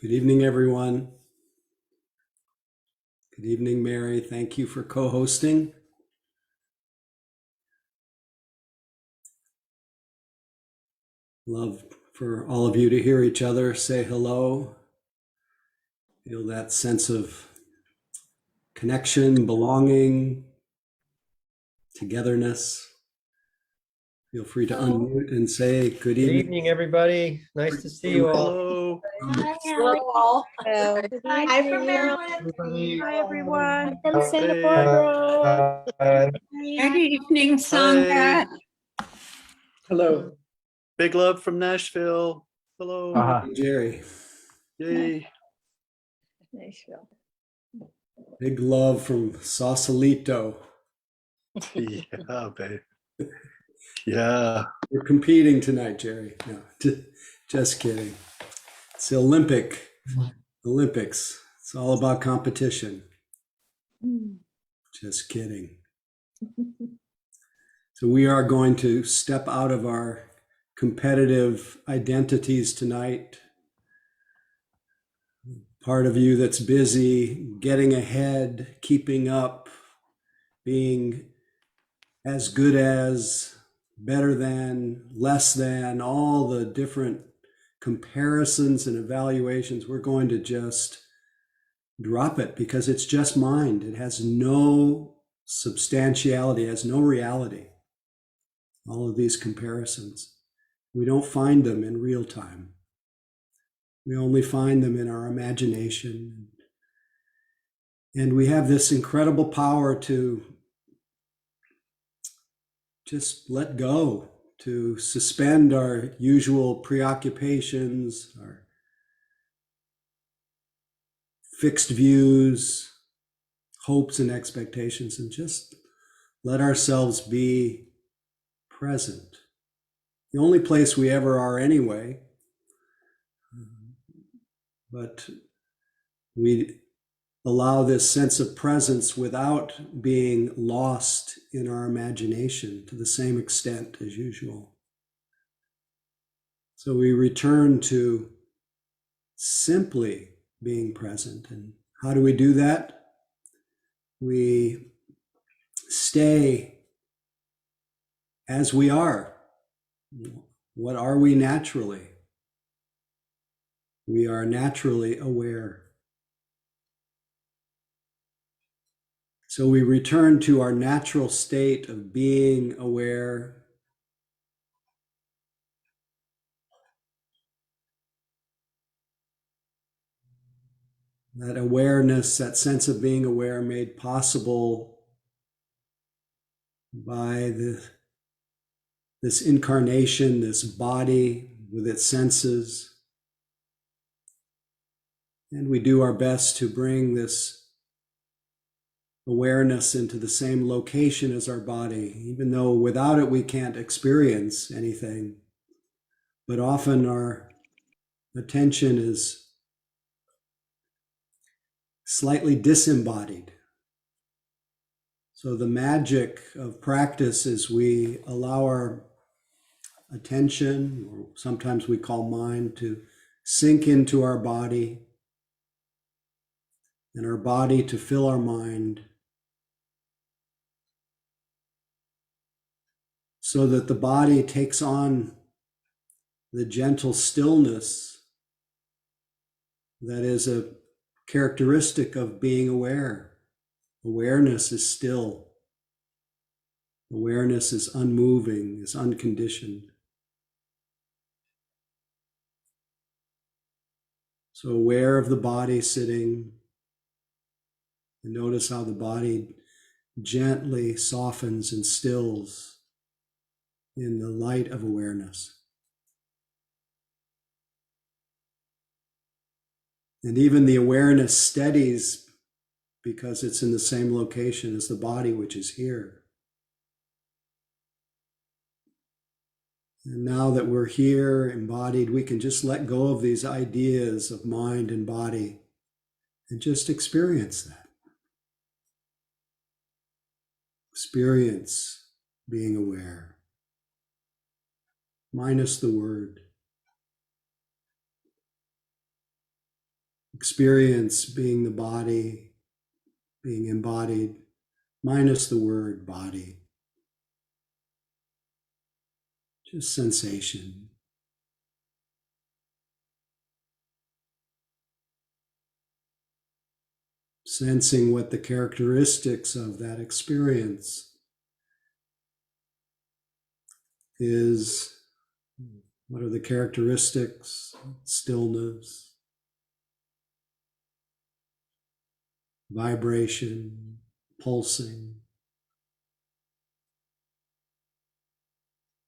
Good evening, everyone. Good evening, Mary. Thank you for co-hosting. Love for all of you to hear each other say hello. Feel that sense of connection, belonging, togetherness. Feel free to unmute and say good Good evening. evening, everybody. Nice to see you all. Hello. Hi, all. Hi from Maryland. Hi, everyone. From Santa Barbara. Good evening, Sandra. Hello. Big love from Nashville. Hello. Hey, Jerry. Yay. Nashville. Big love from Sausalito. Yeah, babe. Yeah. We're competing tonight, Jerry. No, just kidding. It's the Olympics. It's all about competition. Just kidding. So we are going to step out of our competitive identities tonight. Part of you that's busy getting ahead, keeping up, being as good as, better than, less than, all the different comparisons and evaluations, we're going to just drop it because it's just mind. It has no substantiality, it has no reality. All of these comparisons. We don't find them in real time. We only find them in our imagination. And we have this incredible power to just let go, to suspend our usual preoccupations, our fixed views, hopes and expectations, and just let ourselves be present. The only place we ever are anyway, but we allow this sense of presence without being lost in our imagination to the same extent as usual. So we return to simply being present. And how do we do that? We stay as we are. What are we naturally? We are naturally aware. So we return to our natural state of being aware. That awareness, that sense of being aware made possible by this incarnation, this body with its senses. And we do our best to bring this awareness into the same location as our body, even though without it we can't experience anything. But often our attention is slightly disembodied. So the magic of practice is we allow our attention, or sometimes we call mind, to sink into our body, and our body to fill our mind, so that the body takes on the gentle stillness that is a characteristic of being aware. Awareness is still. Awareness is unmoving, is unconditioned. So aware of the body sitting, and notice how the body gently softens and stills in the light of awareness. And even the awareness steadies because it's in the same location as the body, which is here. And now that we're here embodied, we can just let go of these ideas of mind and body and just experience that. Experience being aware, minus the word. Experience being the body, being embodied, minus the word body. Just sensation. Sensing what the characteristics of that experience is. What are the characteristics? Stillness, vibration, pulsing,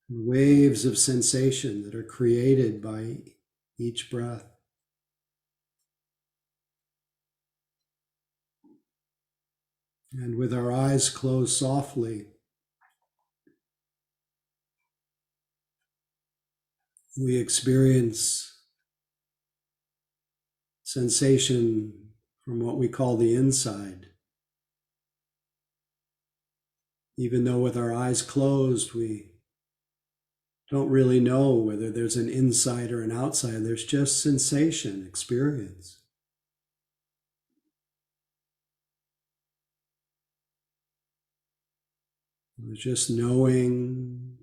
waves of sensation that are created by each breath. And with our eyes closed softly, we experience sensation from what we call the inside. Even though with our eyes closed, we don't really know whether there's an inside or an outside. There's just sensation, experience. There's just knowing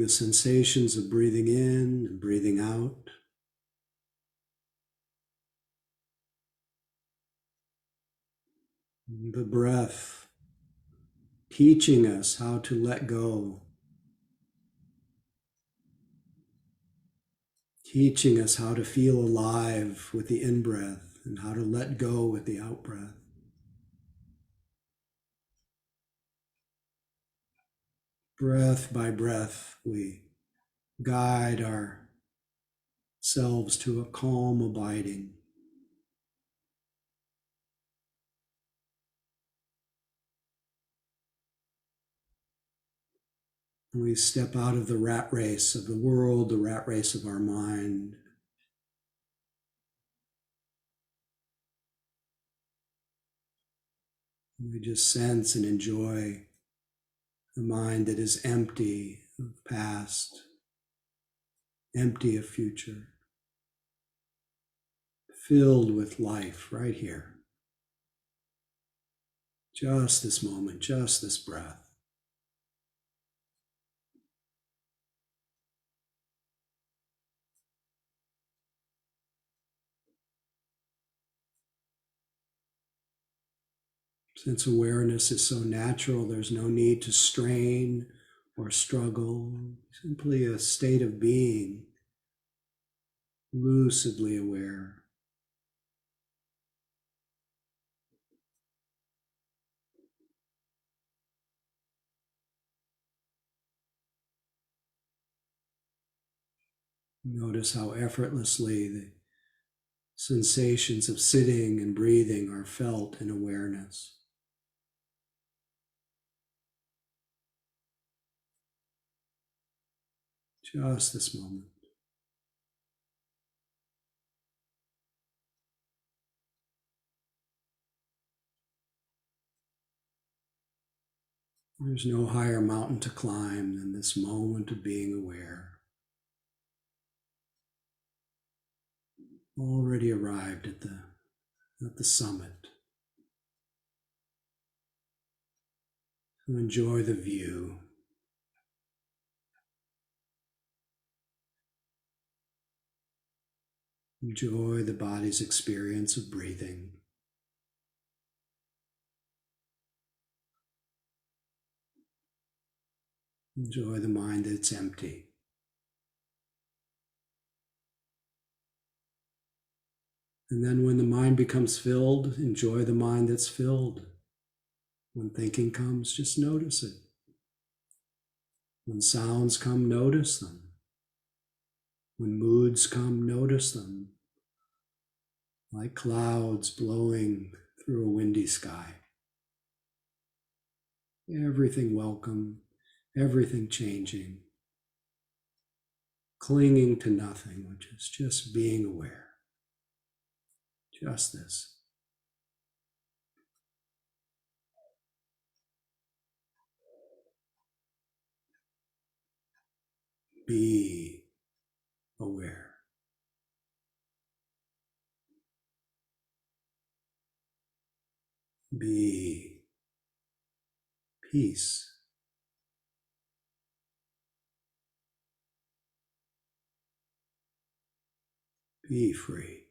the sensations of breathing in and breathing out. The breath teaching us how to let go, teaching us how to feel alive with the in-breath and how to let go with the out-breath. Breath by breath, we guide ourselves to a calm abiding. We step out of the rat race of the world, the rat race of our mind. We just sense and enjoy the mind that is empty of past, empty of future, filled with life right here. Just this moment, just this breath. Since awareness is so natural, there's no need to strain or struggle, simply a state of being, lucidly aware. Notice how effortlessly the sensations of sitting and breathing are felt in awareness. Just this moment. There's no higher mountain to climb than this moment of being aware. Already arrived at the summit. To enjoy the view. Enjoy the body's experience of breathing. Enjoy the mind that's empty. And then when the mind becomes filled, enjoy the mind that's filled. When thinking comes, just notice it. When sounds come, notice them. When moods come, notice them. Like clouds blowing through a windy sky. Everything welcome, everything changing. Clinging to nothing, which is just being aware. Just this. Be aware. Be peace. Be free.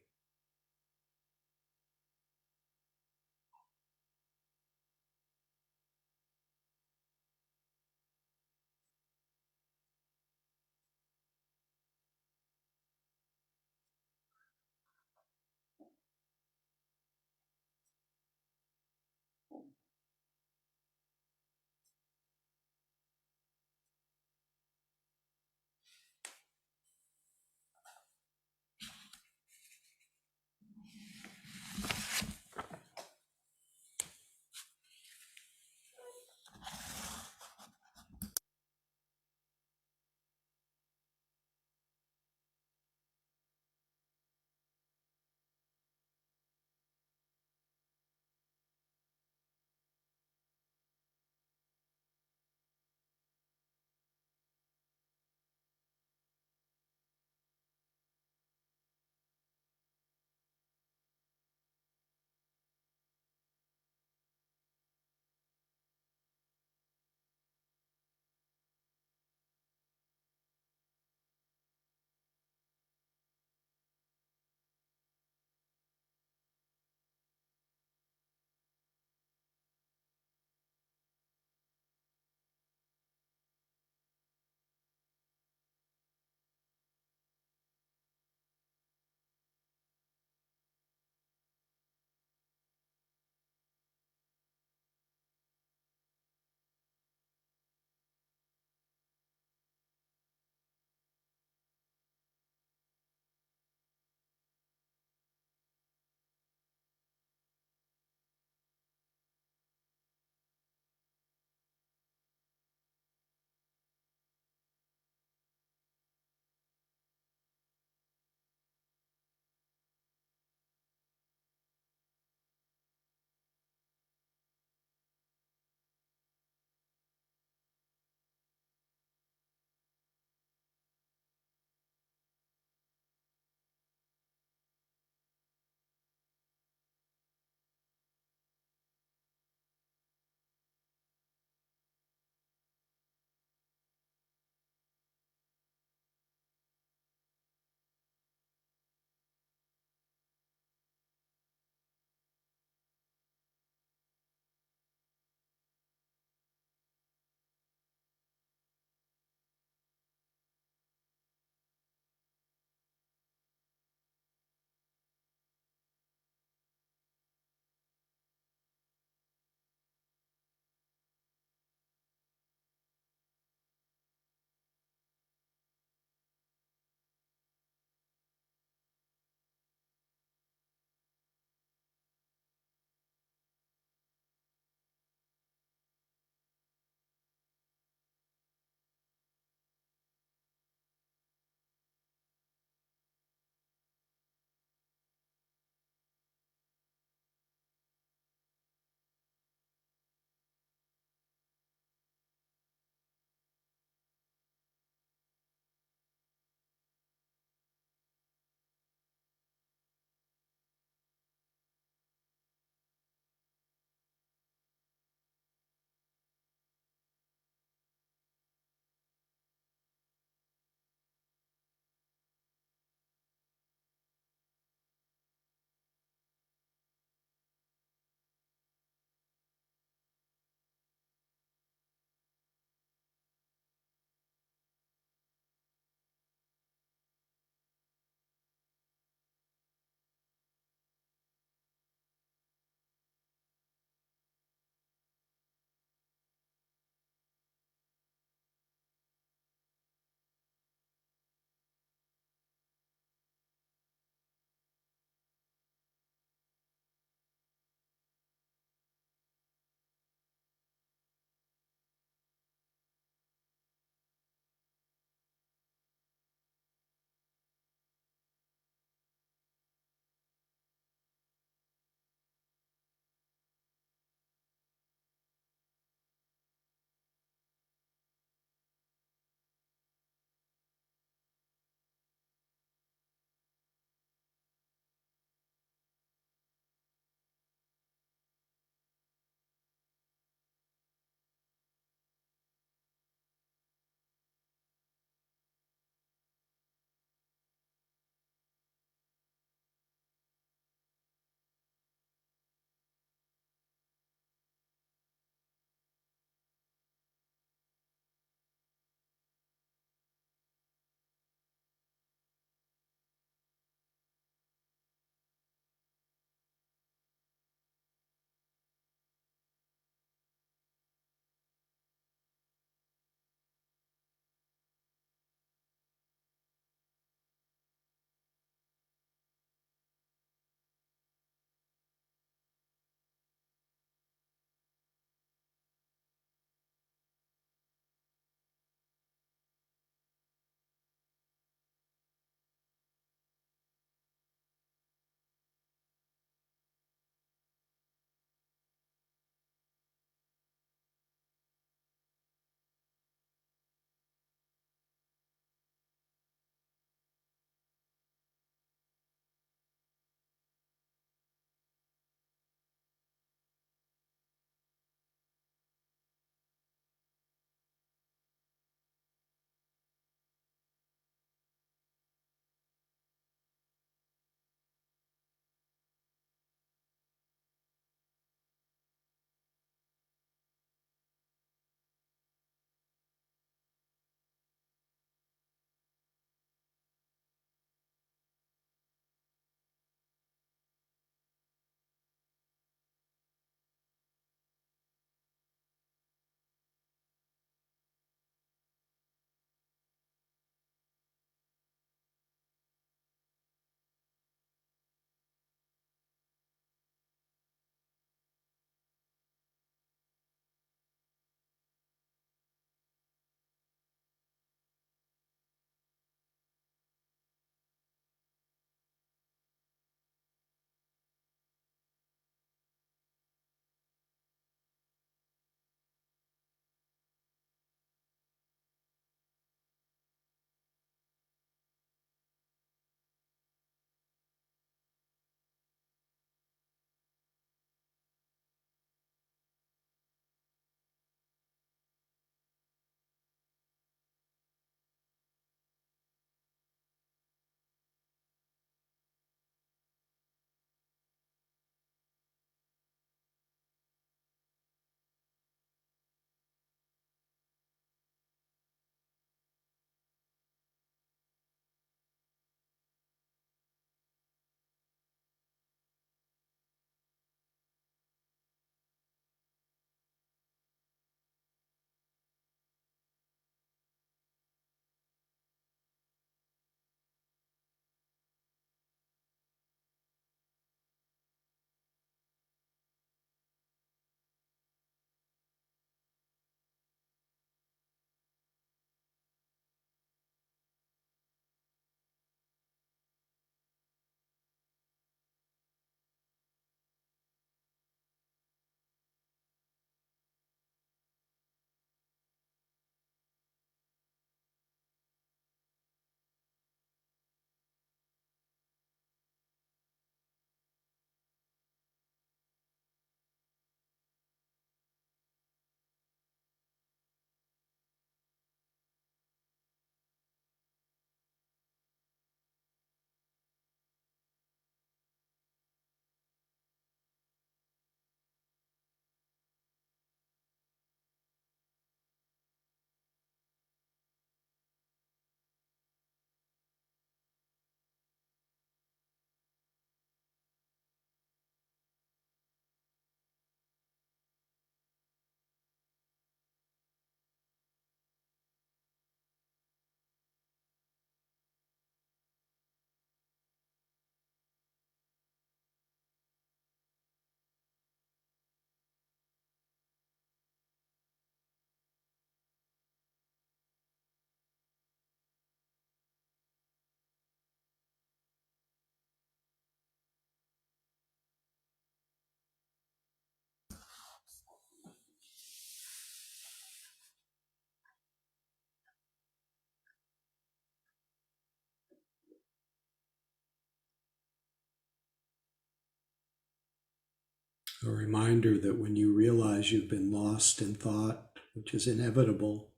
reminder that when you realize you've been lost in thought, which is inevitable,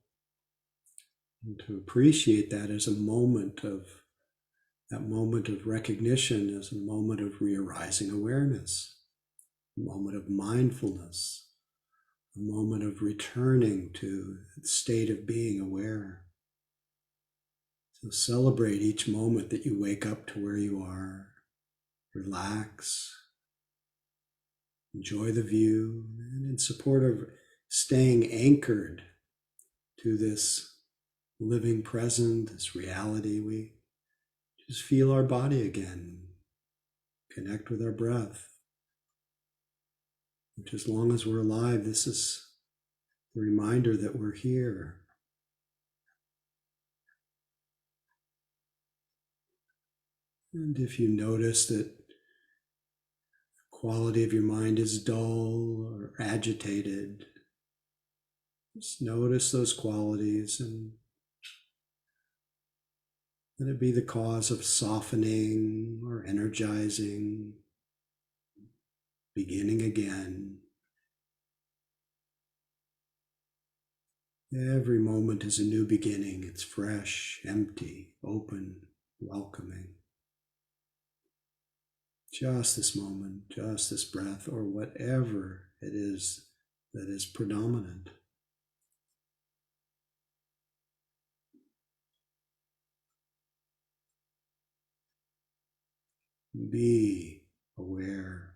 and to appreciate that as a moment of recognition, as a moment of re-arising awareness, a moment of mindfulness, a moment of returning to the state of being aware. So celebrate each moment that you wake up to where you are. Relax, enjoy the view, and in support of staying anchored to this living present, this reality, we just feel our body again, connect with our breath. Which, as long as we're alive, this is the reminder that we're here. And if you notice that the quality of your mind is dull or agitated, just notice those qualities and let it be the cause of softening or energizing, beginning again. Every moment is a new beginning. It's fresh, empty, open, welcoming. Just this moment, just this breath, or whatever it is that is predominant. Be aware.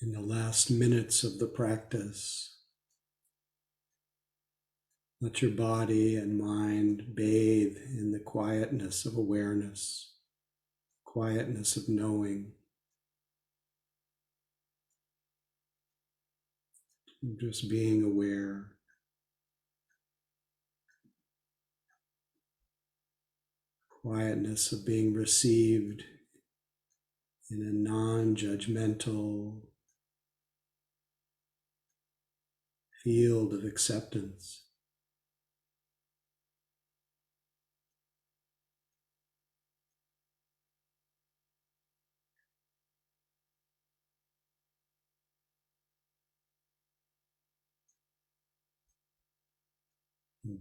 in the last minutes of the practice. Let your body and mind bathe in the quietness of awareness, quietness of knowing. Just being aware. Quietness of being received in a non-judgmental field of acceptance.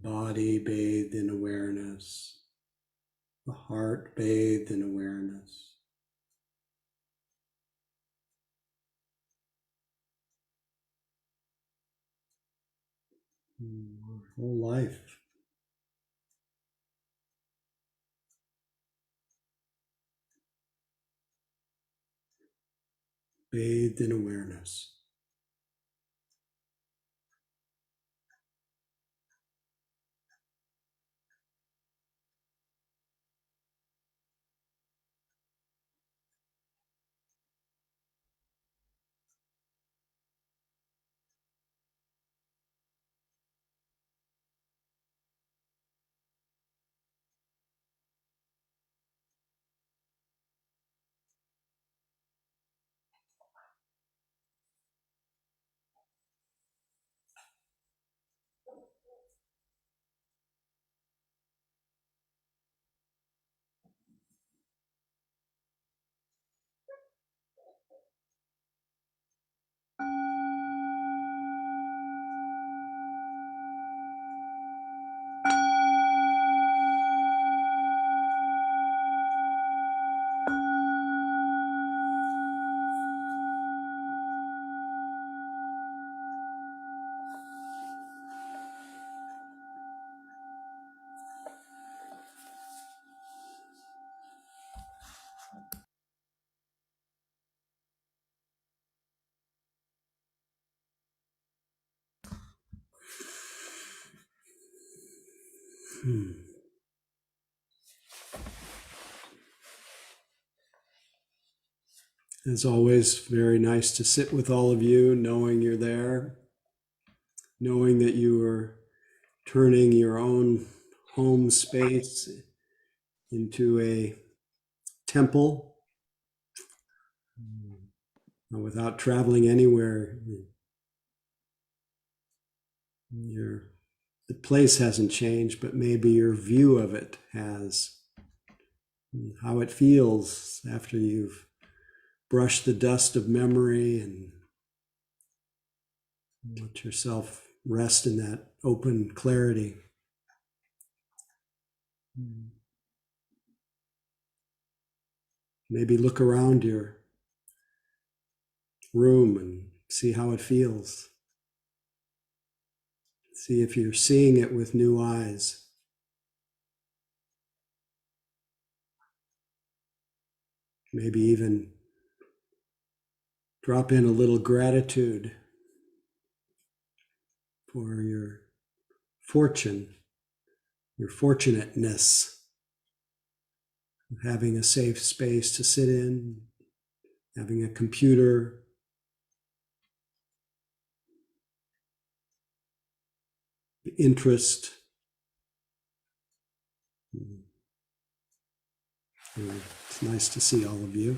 Body bathed in awareness, the heart bathed in awareness. Our whole life. Bathed in awareness. As always, very nice to sit with all of you, knowing you're there, knowing that you are turning your own home space into a temple without traveling anywhere. The place hasn't changed, but maybe your view of it has. How it feels after you've brushed the dust of memory and let yourself rest in that open clarity. Maybe look around your room and see how it feels. See if you're seeing it with new eyes. Maybe even drop in a little gratitude for your fortune, your fortunateness of having a safe space to sit in, having a computer, interest. It's nice to see all of you.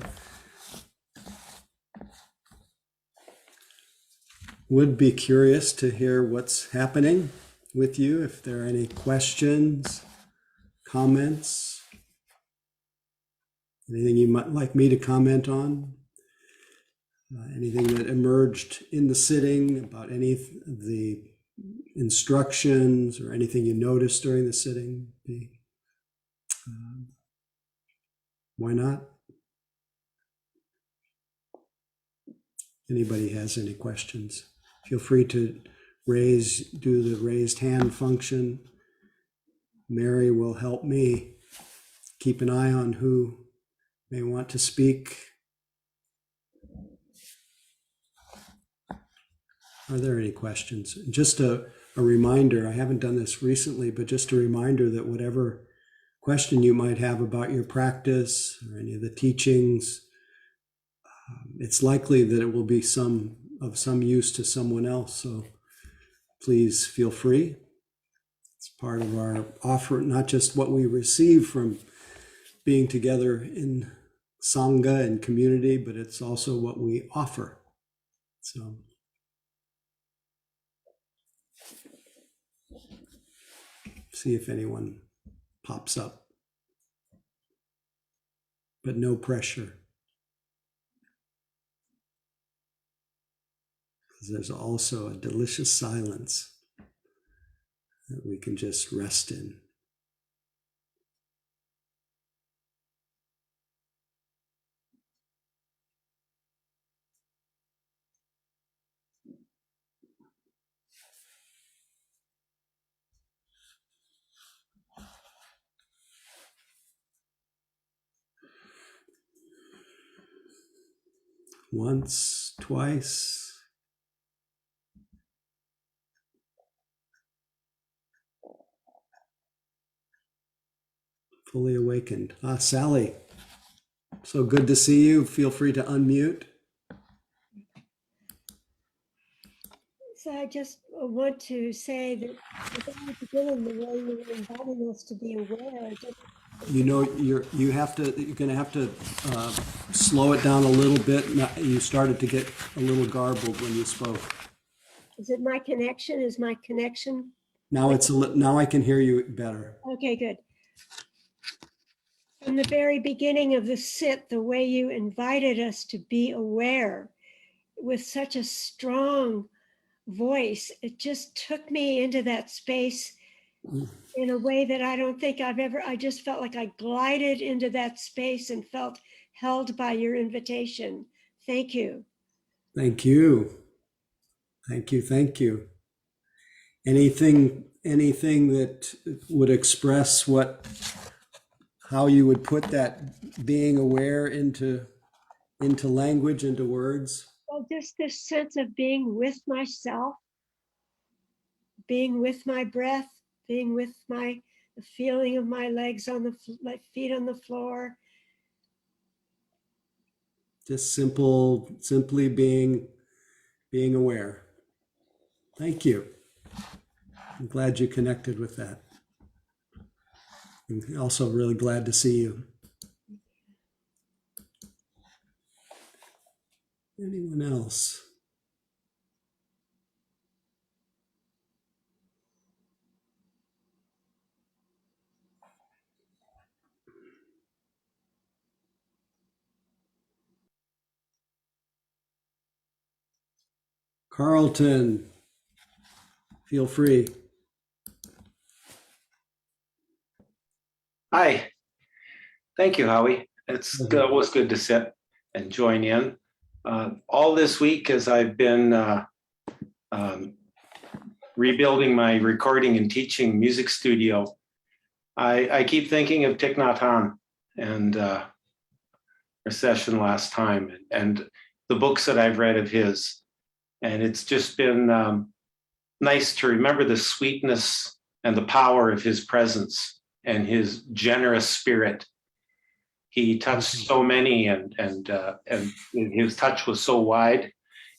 Would be curious to hear what's happening with you, if there are any questions, comments, anything you might like me to comment on, anything that emerged in the sitting about any of the instructions or anything you noticed during the sitting. Why not? Anybody has any questions? Feel free to do the raised hand function. Mary will help me keep an eye on who may want to speak. Are there any questions? Just a reminder, I haven't done this recently, but just a reminder that whatever question you might have about your practice or any of the teachings, it's likely that it will be of some use to someone else. So please feel free. It's part of our offer, not just what we receive from being together in Sangha and community, but it's also what we offer. So see if anyone pops up, but no pressure. Because there's also a delicious silence that we can just rest in. Once, twice. Fully awakened. Ah, Sally, so good to see you. Feel free to unmute. So I just want to say that at the very beginning, the way you were inviting us to be aware, You know, you're going to have to slow it down a little bit. You started to get a little garbled when you spoke. is it my connection? Is my connection? Now now I can hear you better. Okay, good. From the very beginning of the sit, the way you invited us to be aware with such a strong voice, it just took me into that space in a way that I don't think I just felt like I glided into that space and felt held by your invitation. Thank you. Thank you. Thank you. Thank you. Anything that would express how you would put that being aware into language, into words? Well, just this sense of being with myself, being with my breath, being with the feeling of my legs my feet on the floor. Just simply being aware. Thank you. I'm glad you connected with that. I'm also really glad to see you. Anyone else? Carlton, feel free. Hi. Thank you, Howie. It's always good to sit and join in. All this week, as I've been rebuilding my recording and teaching music studio, I keep thinking of Thich Nhat Hanh and our session last time and the books that I've read of his. And it's just been nice to remember the sweetness and the power of his presence and his generous spirit. He touched so many, and his touch was so wide,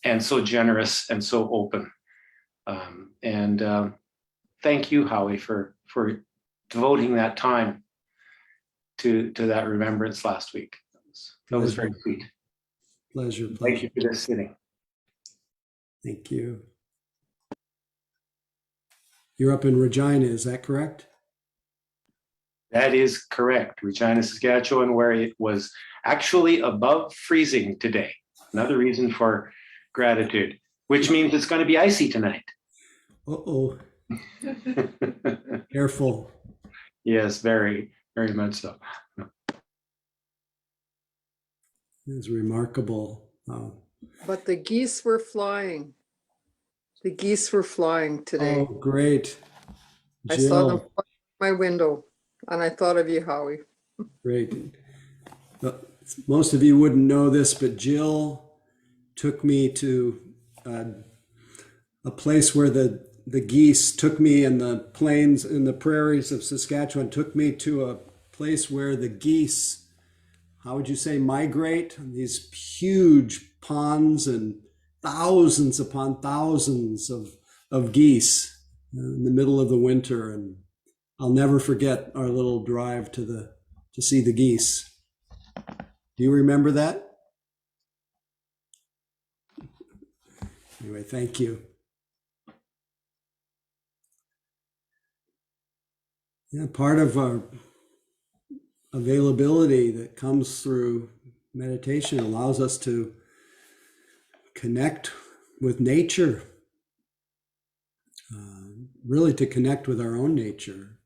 and so generous, and so open. Thank you, Howie, for devoting that time to that remembrance last week. That was very sweet. Pleasure. Thank you for this sitting. Thank you. You're up in Regina, is that correct? That is correct. Regina, Saskatchewan, where it was actually above freezing today. Another reason for gratitude, which means it's going to be icy tonight. Uh-oh. Careful. Yes, very, very much so. It's remarkable. Wow. But the geese were flying. The geese were flying today. Oh, great. I saw them Jill. fly out my window, and I thought of you, Howie. Great. Most of you wouldn't know this, but Jill took me to a place where the geese took me, in the plains, in the prairies of Saskatchewan, took me to a place where the geese, how would you say, migrate? These huge ponds and thousands upon thousands of geese in the middle of the winter. And I'll never forget our little drive to see the geese. Do you remember that? Anyway, thank you. Yeah, part of our availability that comes through meditation allows us to connect with nature, really to connect with our own nature.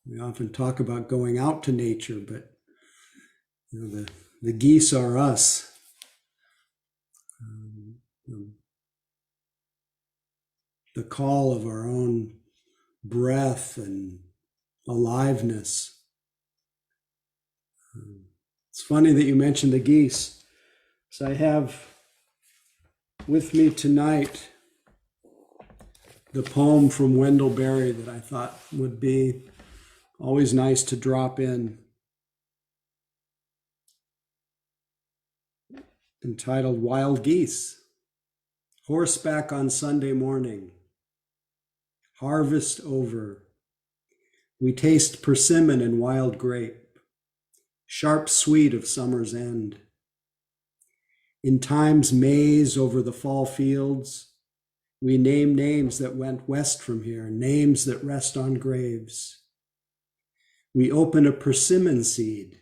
We often talk about going out to nature, but the geese are us. The call of our own breath and aliveness. It's funny that you mentioned the geese. So I have with me tonight the poem from Wendell Berry that I thought would be always nice to drop in, entitled Wild Geese. Horseback on Sunday morning, harvest over. We taste persimmon and wild grape, sharp sweet of summer's end. In time's maze over the fall fields, we name names that went west from here, names that rest on graves. We open a persimmon seed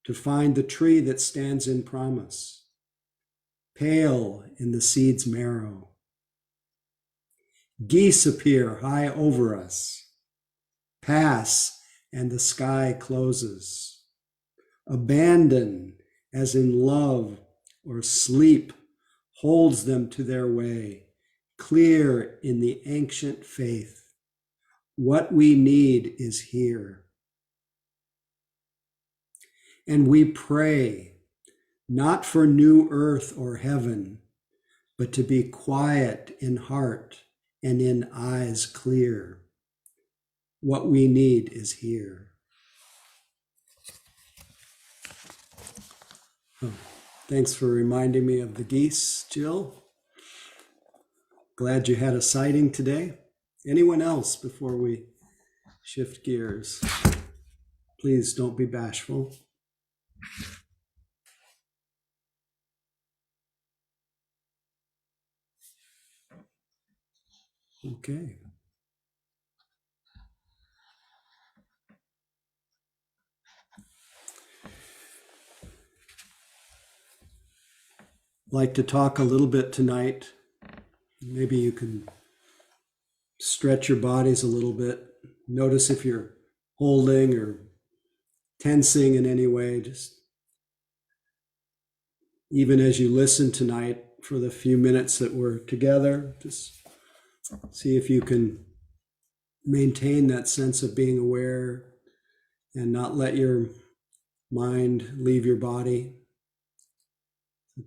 to find the tree that stands in promise, pale in the seed's marrow. Geese appear high over us, pass and the sky closes. Abandon, as in love or sleep, holds them to their way, clear in the ancient faith. What we need is here. And we pray, not for new earth or heaven, but to be quiet in heart and in eyes clear. What we need is here. Oh, thanks for reminding me of the geese, Jill. Glad you had a sighting today. Anyone else before we shift gears? Please don't be bashful. Okay. I'd like to talk a little bit tonight. Maybe you can stretch your bodies a little bit. Notice if you're holding or tensing in any way. Just even as you listen tonight for the few minutes that we're together, just see if you can maintain that sense of being aware and not let your mind leave your body.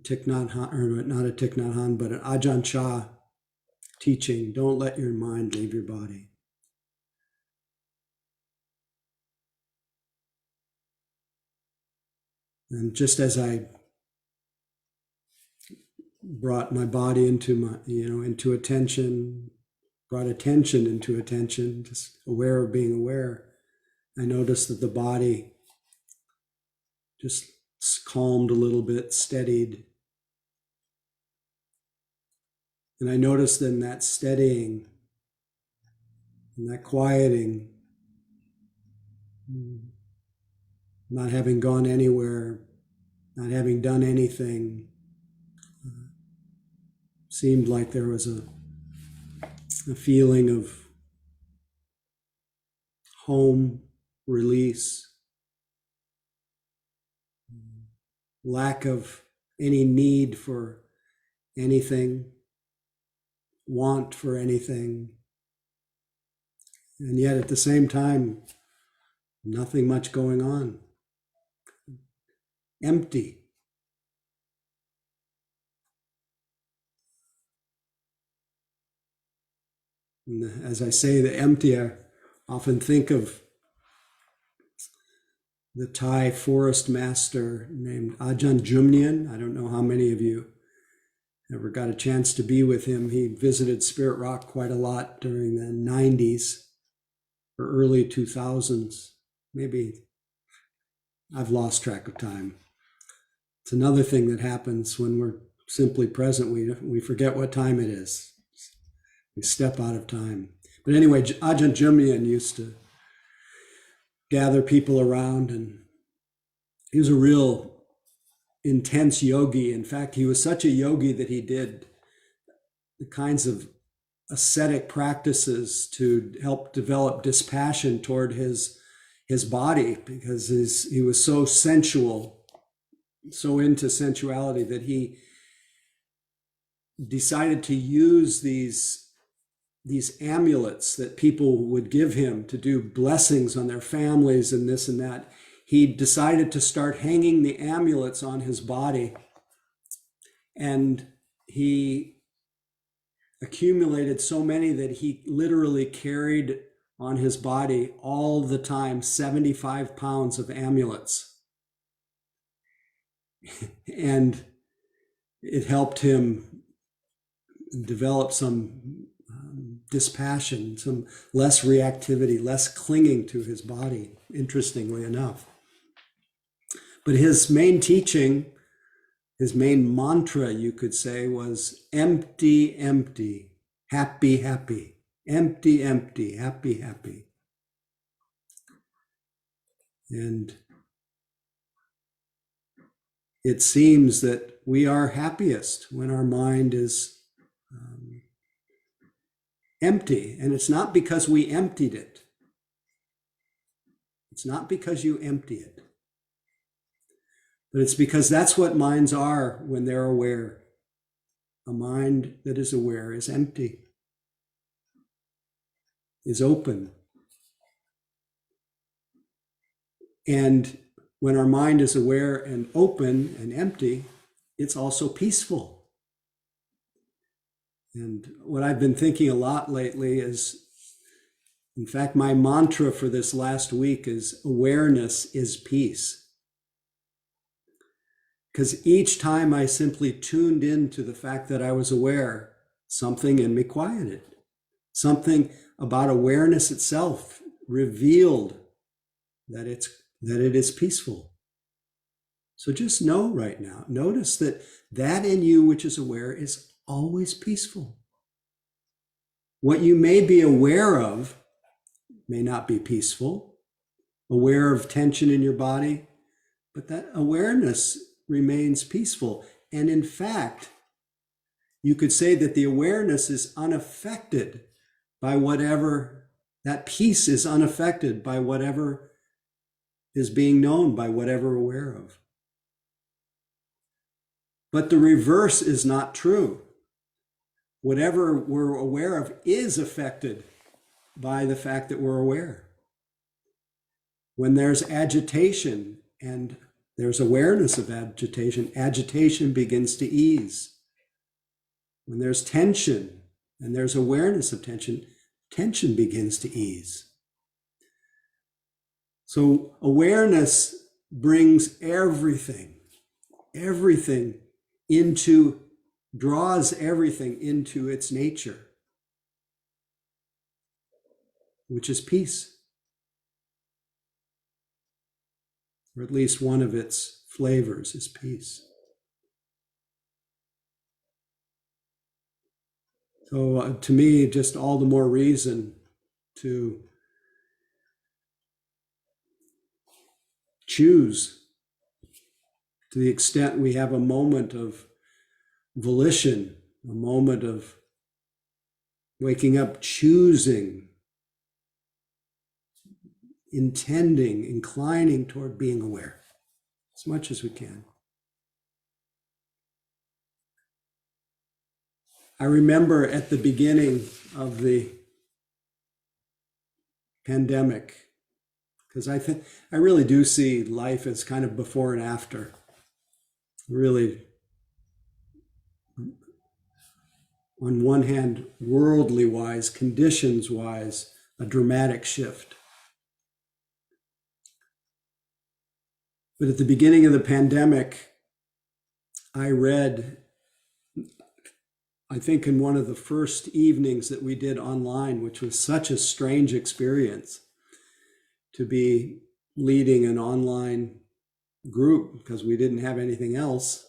Thich Nhat Hanh, or not a Thich Nhat Hanh, but an Ajahn Chah teaching, don't let your mind leave your body. And just as I brought my body into attention, brought attention into attention, just aware of being aware, I noticed that the body just calmed a little bit, steadied. And I noticed in that steadying, in that quieting, not having gone anywhere, not having done anything, seemed like there was a feeling of home, release, lack of any need for anything, want for anything, and yet at the same time, nothing much going on. Empty. And as I say, the empty, I often think of the Thai forest master named Ajahn Jumnian. I don't know how many of you ever got a chance to be with him. He visited Spirit Rock quite a lot during the 90s or early 2000s. Maybe I've lost track of time. It's another thing that happens when we're simply present. We forget what time it is. We step out of time. But anyway, Ajahn Jumnian used to gather people around, and he was a real intense yogi. In fact, he was such a yogi that he did the kinds of ascetic practices to help develop dispassion toward his body, because he was so sensual, so into sensuality, that he decided to use these amulets that people would give him to do blessings on their families and this and that. He decided to start hanging the amulets on his body, and he accumulated so many that he literally carried on his body all the time 75 pounds of amulets. And it helped him develop some dispassion, some less reactivity, less clinging to his body, interestingly enough. But his main teaching, his main mantra, you could say, was empty, empty, happy, happy, empty, empty, happy, happy. And it seems that we are happiest when our mind is empty. And it's not because we emptied it. It's not because you empty it. But it's because that's what minds are when they're aware. A mind that is aware is empty, is open. And when our mind is aware and open and empty, it's also peaceful. And what I've been thinking a lot lately is, in fact, my mantra for this last week is awareness is peace. Because each time I simply tuned into the fact that I was aware, something in me quieted. Something about awareness itself revealed that it is peaceful. So just know right now, notice that in you which is aware is always peaceful. What you may be aware of may not be peaceful, aware of tension in your body, but that awareness remains peaceful. And in fact, you could say that the awareness is unaffected by whatever, that peace is unaffected by whatever is being known, by whatever we're aware of. But the reverse is not true. Whatever we're aware of is affected by the fact that we're aware. When there's agitation and there's awareness of agitation, agitation begins to ease. When there's tension and there's awareness of tension, tension begins to ease. So awareness brings everything draws everything into its nature, which is peace, or at least one of its flavors is peace. So to me, just all the more reason to choose, to the extent we have a moment of volition, a moment of waking up, choosing, intending, inclining toward being aware as much as we can. I remember at the beginning of the pandemic, because I really do see life as kind of before and after. Really on one hand, worldly wise, conditions wise, a dramatic shift. But at the beginning of the pandemic, I read, I think in one of the first evenings that we did online, which was such a strange experience to be leading an online group because we didn't have anything else.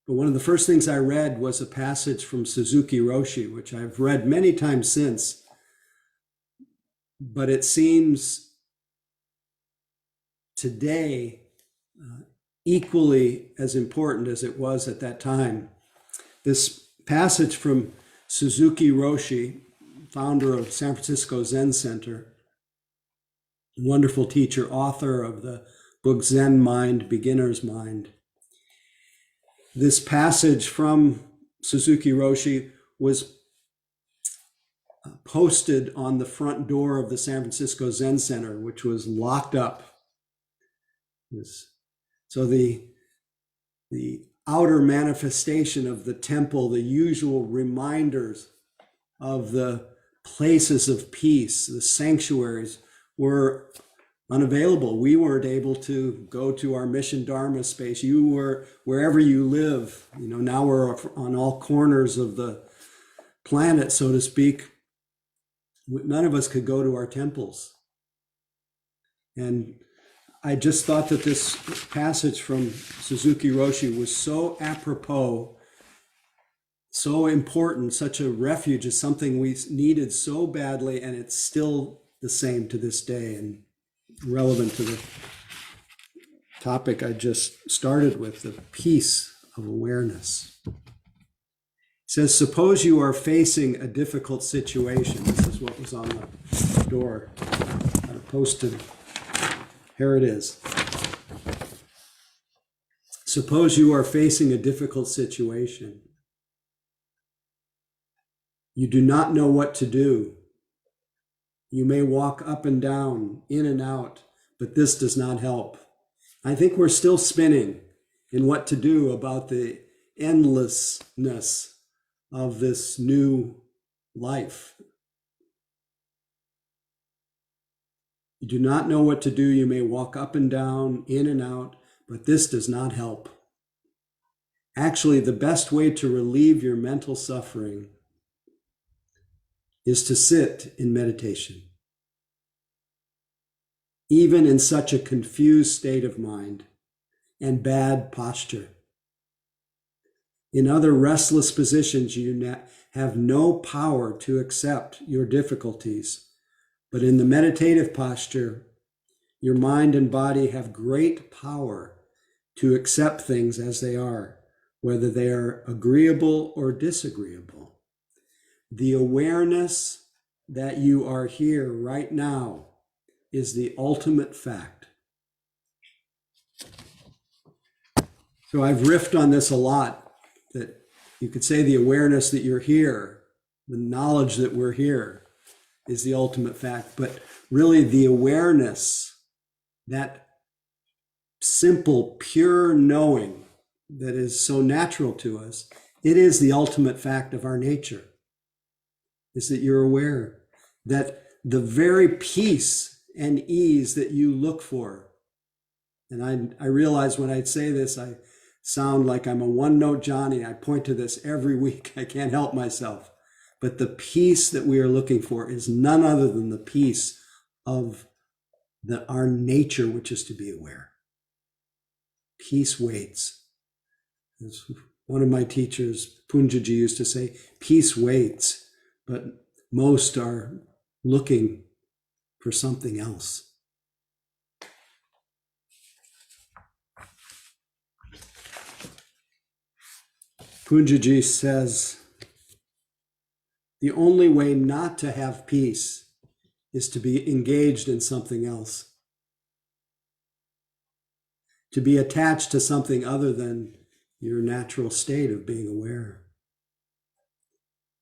But one of the first things I read was a passage from Suzuki Roshi, which I've read many times since, but it seems today equally as important as it was at that time. This passage from Suzuki Roshi, founder of San Francisco Zen Center, wonderful teacher, author of the book Zen Mind, Beginner's Mind. This passage from Suzuki Roshi was posted on the front door of the San Francisco Zen Center, which was locked up. So the outer manifestation of the temple, the usual reminders of the places of peace, the sanctuaries, were unavailable. We weren't able to go to our mission Dharma space. You were wherever you live. Now we're on all corners of the planet, so to speak. None of us could go to our temples. And I just thought that this passage from Suzuki Roshi was so apropos, so important, such a refuge, is something we needed so badly, and it's still the same to this day and relevant to the topic I just started with, the peace of awareness. It says, suppose you are facing a difficult situation. This is what was on the door. I posted. Here it is. Suppose you are facing a difficult situation. You do not know what to do. You may walk up and down, in and out, but this does not help. I think we're still spinning in what to do about the endlessness of this new life. You do not know what to do. You may walk up and down, in and out, but this does not help. Actually, the best way to relieve your mental suffering is to sit in meditation. Even in such a confused state of mind and bad posture. In other restless positions, you have no power to accept your difficulties. But in the meditative posture, your mind and body have great power to accept things as they are, whether they are agreeable or disagreeable. The awareness that you are here right now is the ultimate fact. So I've riffed on this a lot, that you could say the awareness that you're here, the knowledge that we're here, is the ultimate fact. But really the awareness, that simple, pure knowing that is so natural to us, it is the ultimate fact of our nature, is that you're aware that the very peace and ease that you look for. And I realize when I say this, I sound like I'm a one-note Johnny. I point to this every week. I can't help myself. But the peace that we are looking for is none other than the peace of our nature, which is to be aware. Peace waits. As one of my teachers, Punjaji, used to say, peace waits, but most are looking for something else. Punjaji says, the only way not to have peace is to be engaged in something else, to be attached to something other than your natural state of being aware.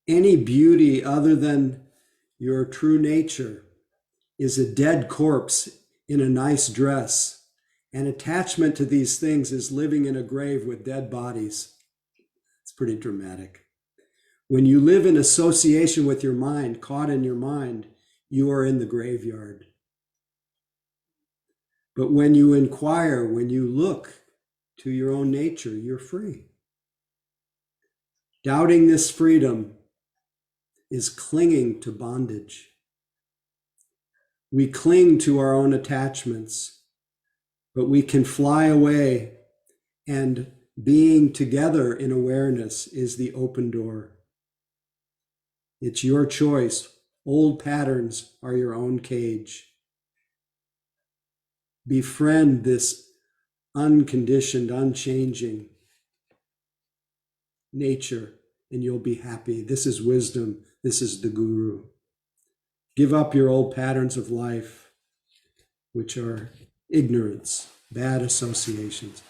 Any beauty other than your true nature is a dead corpse in a nice dress, and attachment to these things is living in a grave with dead bodies. It's pretty dramatic. When you live in association with your mind, caught in your mind, you are in the graveyard. But when you inquire, when you look to your own nature, you're free. Doubting this freedom is clinging to bondage. We cling to our own attachments, but we can fly away, and being together in awareness is the open door. It's your choice. Old patterns are your own cage. Befriend this unconditioned, unchanging nature, and you'll be happy. This is wisdom. This is the guru. Give up your old patterns of life, which are ignorance, bad associations.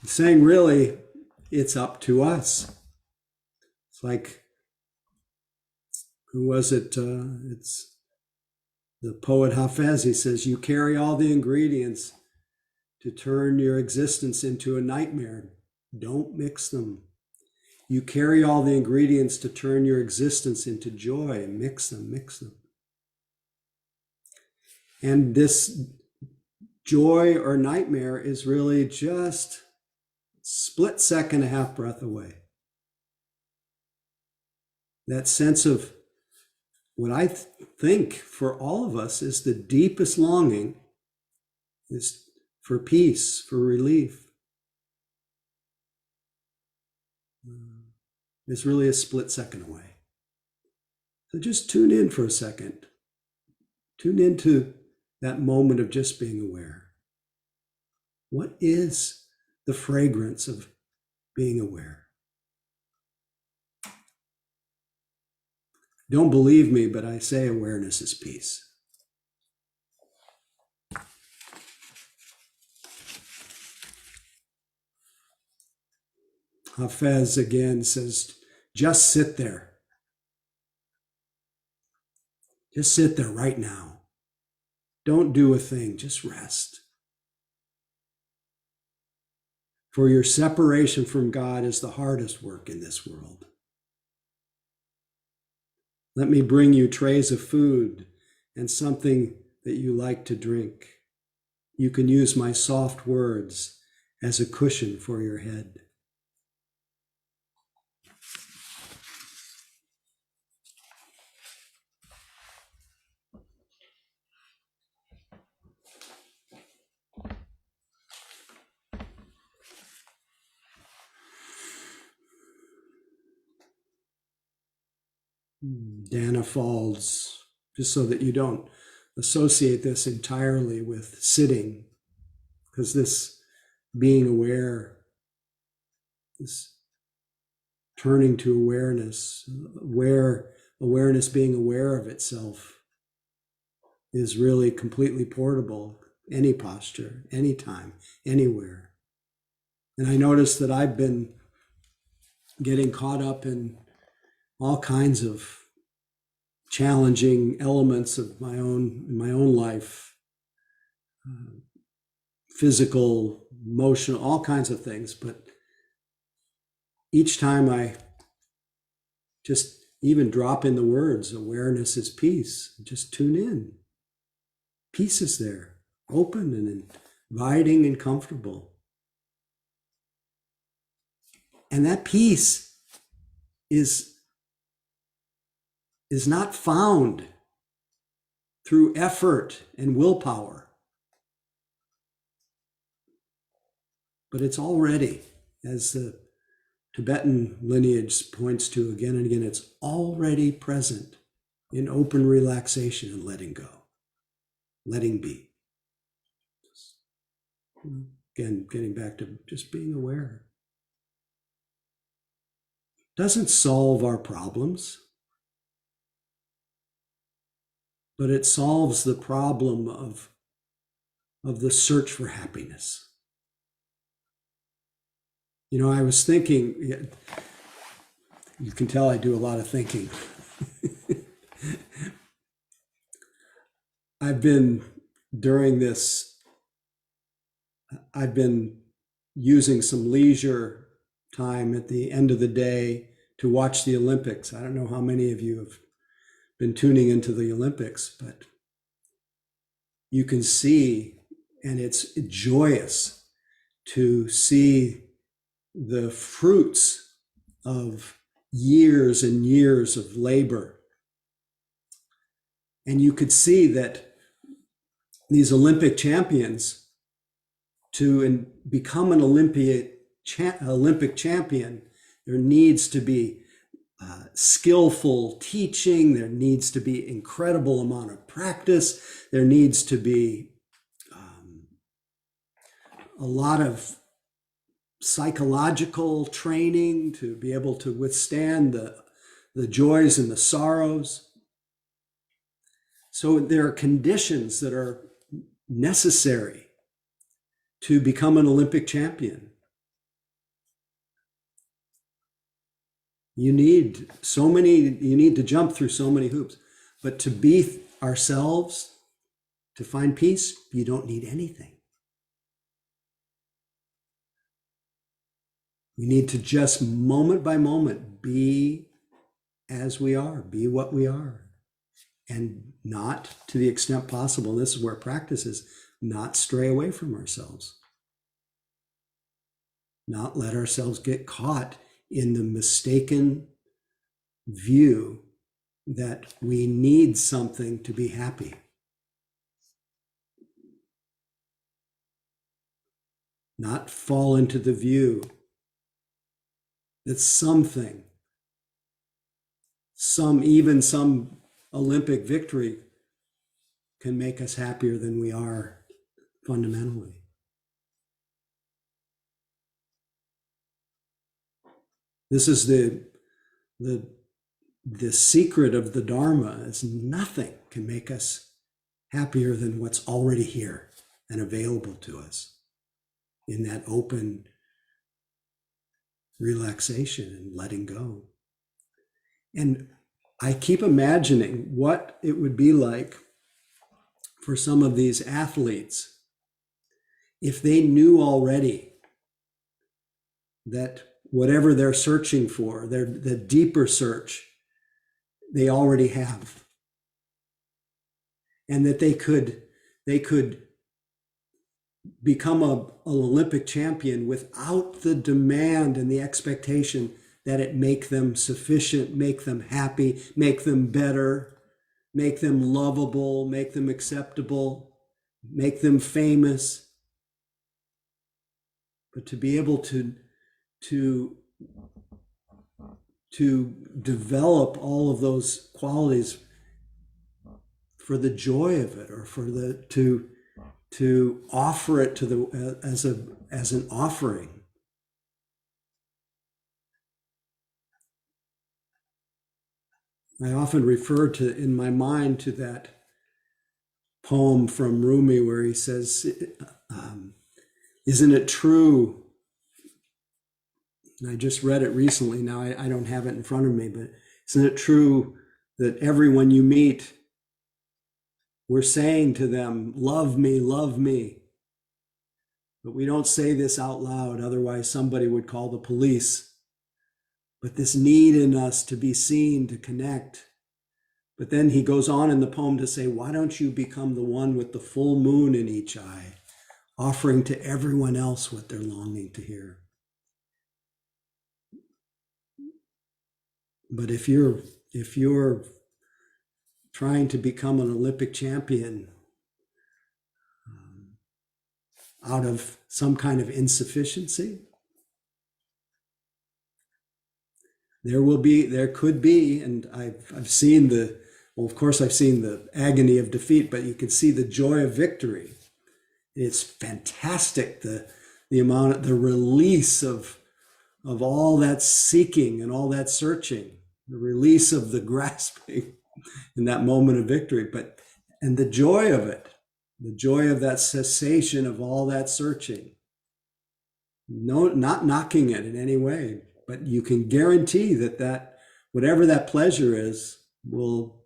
Saying, really, it's up to us. It's like, who was it? It's the poet Hafez. He says, you carry all the ingredients to turn your existence into a nightmare. Don't mix them. You carry all the ingredients to turn your existence into joy. Mix them, mix them. And this joy or nightmare is really just split second, a half breath away. That sense of what I think for all of us is the deepest longing is for peace, for relief. It's really a split second away. So just tune in for a second. Tune into that moment of just being aware. What is the fragrance of being aware? Don't believe me, but I say awareness is peace. Hafez again says, just sit there. Just sit there right now. Don't do a thing, just rest. For your separation from God is the hardest work in this world. Let me bring you trays of food and something that you like to drink. You can use my soft words as a cushion for your head. Dana falls, just so that you don't associate this entirely with sitting, because this being aware, this turning to awareness, awareness being aware of itself is really completely portable, any posture, anytime, anywhere. And I noticed that I've been getting caught up in all kinds of challenging elements of my own life, physical, emotional, all kinds of things. But each time I just even drop in the words, awareness is peace, just tune in. Peace is there, open and inviting and comfortable. And that peace is not found through effort and willpower, but it's already, as the Tibetan lineage points to again and again, it's already present in open relaxation and letting go, letting be. Again, getting back to just being aware. Doesn't solve our problems, but it solves the problem of the search for happiness. You know, I was thinking, you can tell I do a lot of thinking. I've been using some leisure time at the end of the day to watch the Olympics. I don't know how many of you have been tuning into the Olympics, but you can see, and it's joyous to see the fruits of years and years of labor. And you could see that these Olympic champions, to become an Olympic champion, there needs to be skillful teaching. There needs to be incredible amount of practice. There needs to be a lot of psychological training to be able to withstand the joys and the sorrows. So there are conditions that are necessary to become an Olympic champion. You need to jump through so many hoops. But to be ourselves, to find peace, you don't need anything. We need to just moment by moment be as we are, be what we are, and not, to the extent possible, and this is where practice is, not stray away from ourselves. Not let ourselves get caught in the mistaken view that we need something to be happy. Not fall into the view that something, even some Olympic victory can make us happier than we are fundamentally. This is the secret of the Dharma, is nothing can make us happier than what's already here and available to us in that open relaxation and letting go. And I keep imagining what it would be like for some of these athletes if they knew already that whatever they're searching for, the deeper search, they already have. And that they could become an Olympic champion without the demand and the expectation that it make them sufficient, make them happy, make them better, make them lovable, make them acceptable, make them famous. But to be able to develop all of those qualities for the joy of it, or for to offer it to as an offering. I often refer to, in my mind, to that poem from Rumi where he says, isn't it true? And I just read it recently. Now I don't have it in front of me, but isn't it true that everyone you meet, we're saying to them, love me, love me. But we don't say this out loud, otherwise somebody would call the police. But this need in us to be seen, to connect. But then he goes on in the poem to say, why don't you become the one with the full moon in each eye, offering to everyone else what they're longing to hear? But if you're trying to become an Olympic champion out of some kind of insufficiency, there could be, and I've seen of course I've seen the agony of defeat, but you can see the joy of victory. It's fantastic, the release of all that seeking and all that searching, the release of the grasping in that moment of victory, and the joy of it, the joy of that cessation of all that searching. No, not knocking it in any way, but you can guarantee that whatever that pleasure is will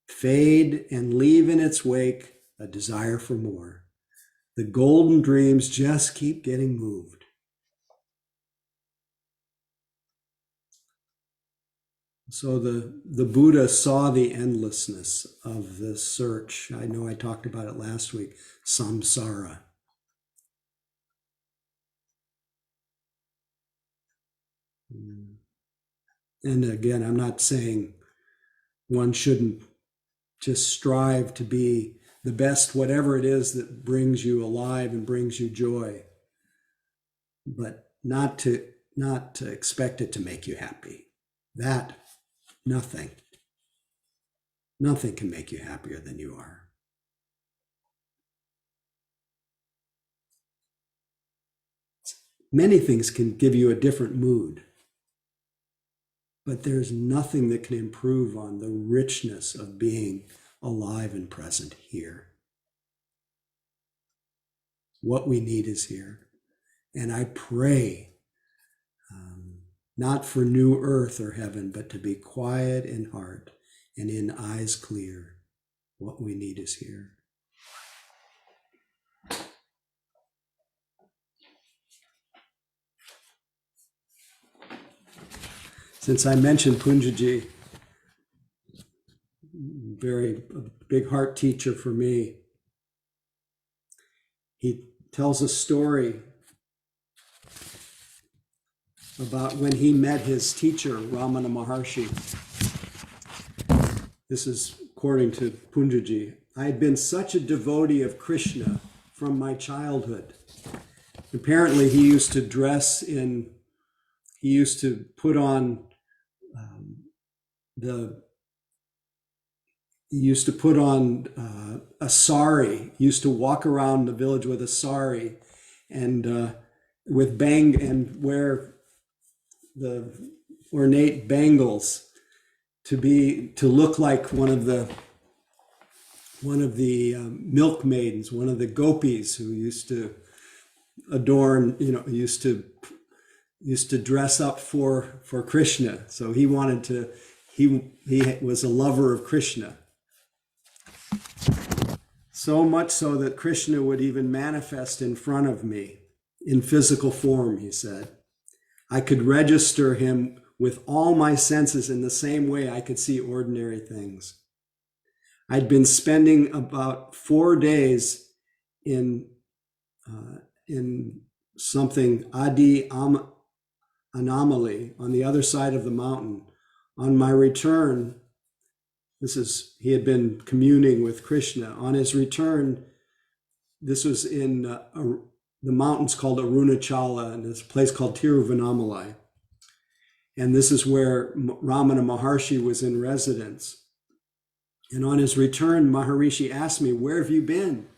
fade and leave in its wake a desire for more. The golden dreams just keep getting moved. So the Buddha saw the endlessness of this search. I know I talked about it last week, samsara. And again, I'm not saying one shouldn't just strive to be the best, whatever it is that brings you alive and brings you joy, but not to expect it to make you happy. That nothing can make you happier than you are. Many things can give you a different mood, but there's nothing that can improve on the richness of being alive and present here. What we need is here. And I pray, not for new earth or heaven, but to be quiet in heart and in eyes clear. What we need is here. Since I mentioned Punjaji, a big heart teacher for me, he tells a story about when he met his teacher, Ramana Maharshi. This is according to Punjaji. I had been such a devotee of Krishna from my childhood. Apparently, he used to put on a sari. He used to walk around the village with a sari and and wear the ornate bangles to look like one of the milkmaidens, one of the gopis who used to adorn, used to dress up for Krishna. So he was a lover of Krishna. So much so that Krishna would even manifest in front of me in physical form, he said. I could register him with all my senses in the same way I could see ordinary things. I'd been spending about 4 days in something anomaly on the other side of the mountain. On my return, he had been communing with Krishna. On his return, this was in the mountains called Arunachala and this place called Tiruvannamalai. And this is where Ramana Maharshi was in residence. And on his return, Maharishi asked me, "Where have you been?"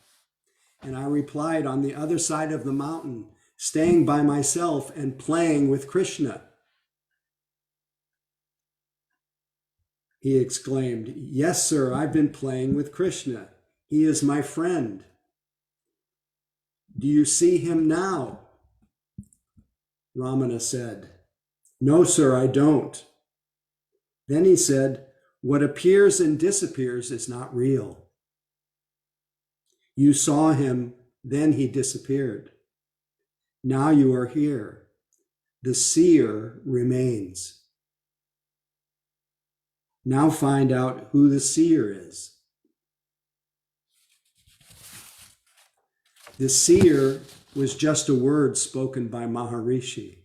And I replied, "On the other side of the mountain, staying by myself and playing with Krishna." He exclaimed, "Yes, sir, I've been playing with Krishna. He is my friend. Do you see him now?" Ramana said, "No, sir, I don't." Then he said, "What appears and disappears is not real. You saw him, then he disappeared. Now you are here. The seer remains. Now find out who the seer is." The seer was just a word spoken by Maharishi,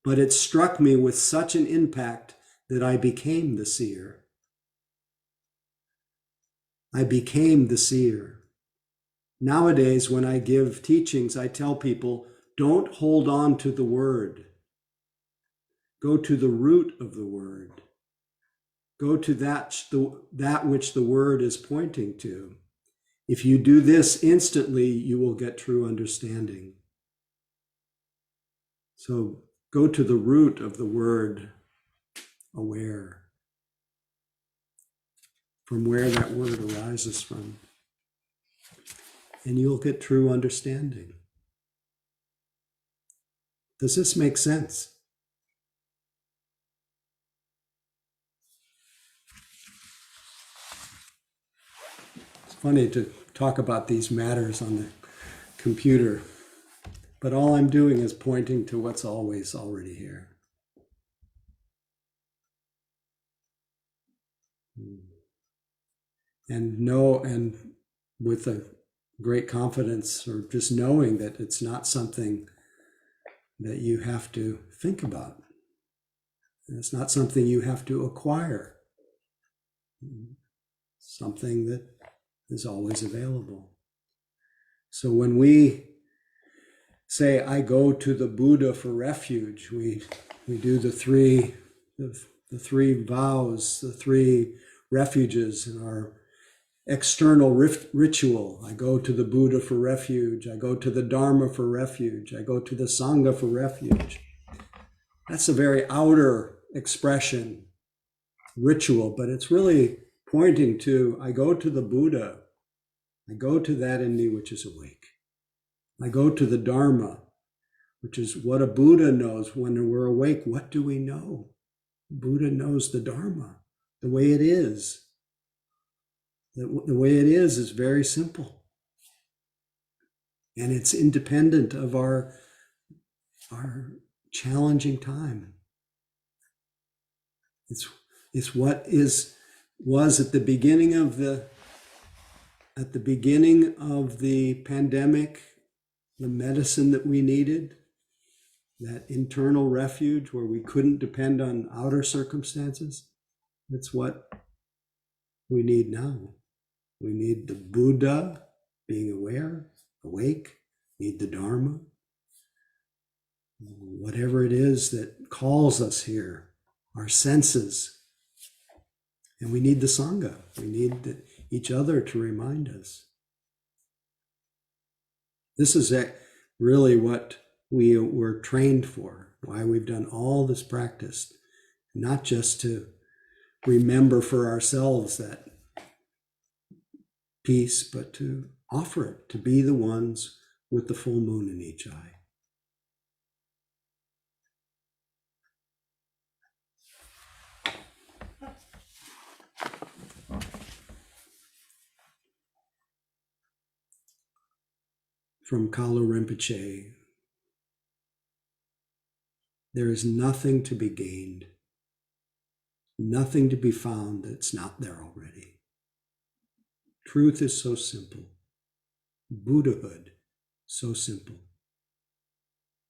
but it struck me with such an impact that I became the seer. I became the seer. Nowadays, when I give teachings, I tell people, don't hold on to the word. Go to the root of the word. Go to that which the word is pointing to. If you do this instantly, you will get true understanding. So go to the root of the word, aware, from where that word arises from. And you'll get true understanding. Does this make sense? It's funny to talk about these matters on the computer, but all I'm doing is pointing to what's always already here. And with a great confidence, or just knowing that it's not something that you have to think about. It's not something you have to acquire. Something that is always available. So when we say, I go to the Buddha for refuge, we do the three vows, the three refuges in our external ritual. I go to the Buddha for refuge. I go to the Dharma for refuge. I go to the Sangha for refuge. That's a very outer expression, ritual, but it's really pointing to, I go to the Buddha. I go to that in me which is awake. I go to the Dharma, which is what a Buddha knows. When we're awake, what do we know? Buddha knows the Dharma, the way it is. The way it is very simple. And it's independent of our challenging time. It's what was at the beginning of the pandemic, the medicine that we needed, that internal refuge where we couldn't depend on outer circumstances. It's what we need now. We need the Buddha, being aware, awake, need the Dharma, whatever it is that calls us here, our senses. And we need the Sangha. We need each other to remind us. This is really what we were trained for, why we've done all this practice, not just to remember for ourselves that peace, but to offer it, to be the ones with the full moon in each eye. From Kalu Rinpoche, there is nothing to be gained, nothing to be found that's not there already. Truth is so simple. Buddhahood, so simple.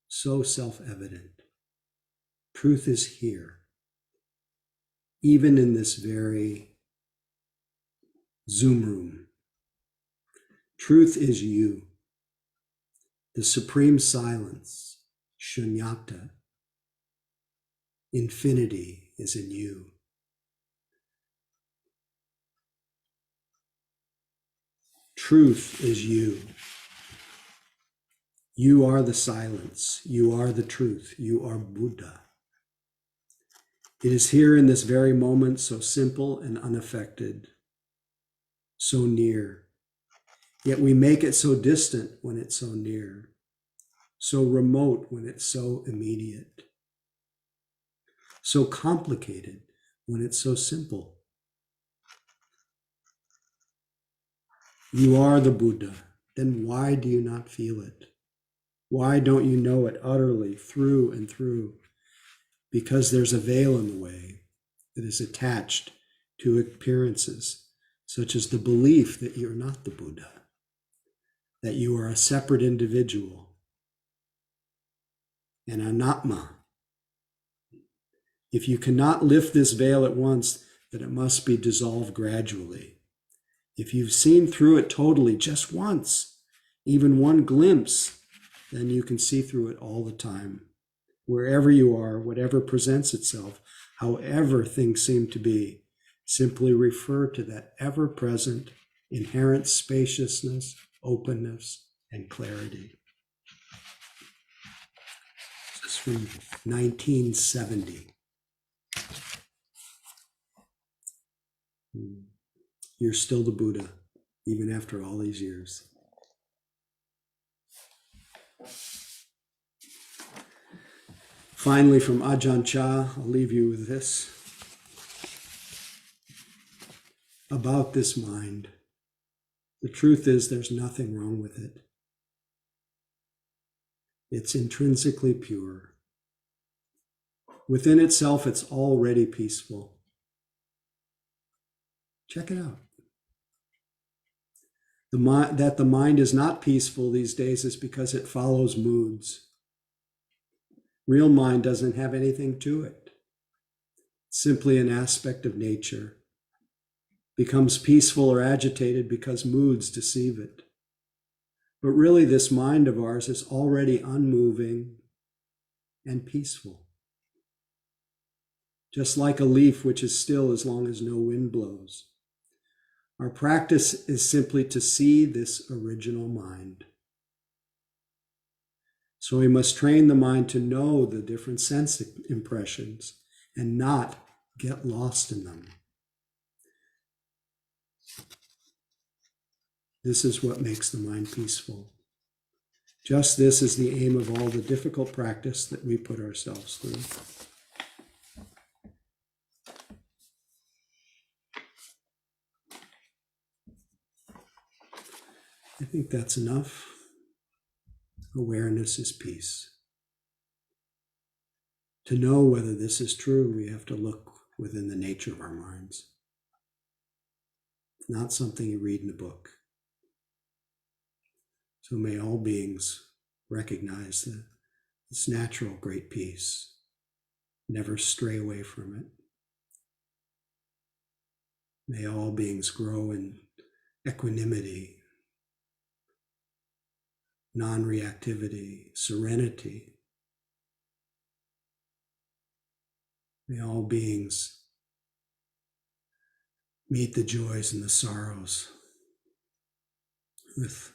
So self-evident. Truth is here. Even in this very Zoom room. Truth is you. The supreme silence, shunyata, infinity is in you. Truth is you. You are the silence. You are the truth. You are Buddha. It is here in this very moment, so simple and unaffected, so near. Yet we make it so distant when it's so near, so remote when it's so immediate, so complicated when it's so simple. You are the Buddha. Then why do you not feel it? Why don't you know it utterly, through and through? Because there's a veil in the way that is attached to appearances, such as the belief that you're not the Buddha, that you are a separate individual, an anatma. If you cannot lift this veil at once, then it must be dissolved gradually. If you've seen through it totally just once, even one glimpse, then you can see through it all the time. Wherever you are, whatever presents itself, however things seem to be, simply refer to that ever-present, inherent spaciousness, openness, and clarity. This is from 1970. You're still the Buddha, even after all these years. Finally, from Ajahn Chah, I'll leave you with this. About this mind, the truth is there's nothing wrong with it. It's intrinsically pure. Within itself, it's already peaceful. Check it out. That the mind is not peaceful these days is because it follows moods. Real mind doesn't have anything to it. It's simply an aspect of nature. Becomes peaceful or agitated because moods deceive it. But really, this mind of ours is already unmoving and peaceful. Just like a leaf which is still as long as no wind blows. Our practice is simply to see this original mind. So we must train the mind to know the different sense impressions and not get lost in them. This is what makes the mind peaceful. Just this is the aim of all the difficult practice that we put ourselves through. I think that's enough. Awareness is peace. To know whether this is true, we have to look within the nature of our minds. It's not something you read in a book. So may all beings recognize this natural great peace. Never stray away from it. May all beings grow in equanimity, non-reactivity, serenity. May all beings meet the joys and the sorrows with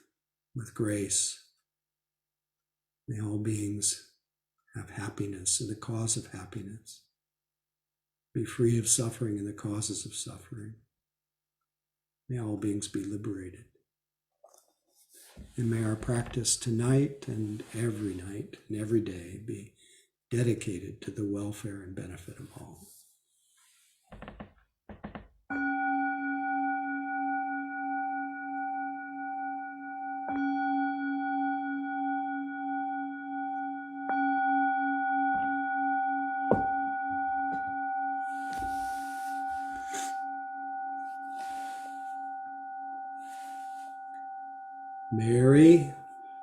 grace. May all beings have happiness and the cause of happiness. Be free of suffering and the causes of suffering. May all beings be liberated. And may our practice tonight and every day be dedicated to the welfare and benefit of all. Mary,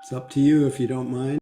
it's up to you if you don't mind.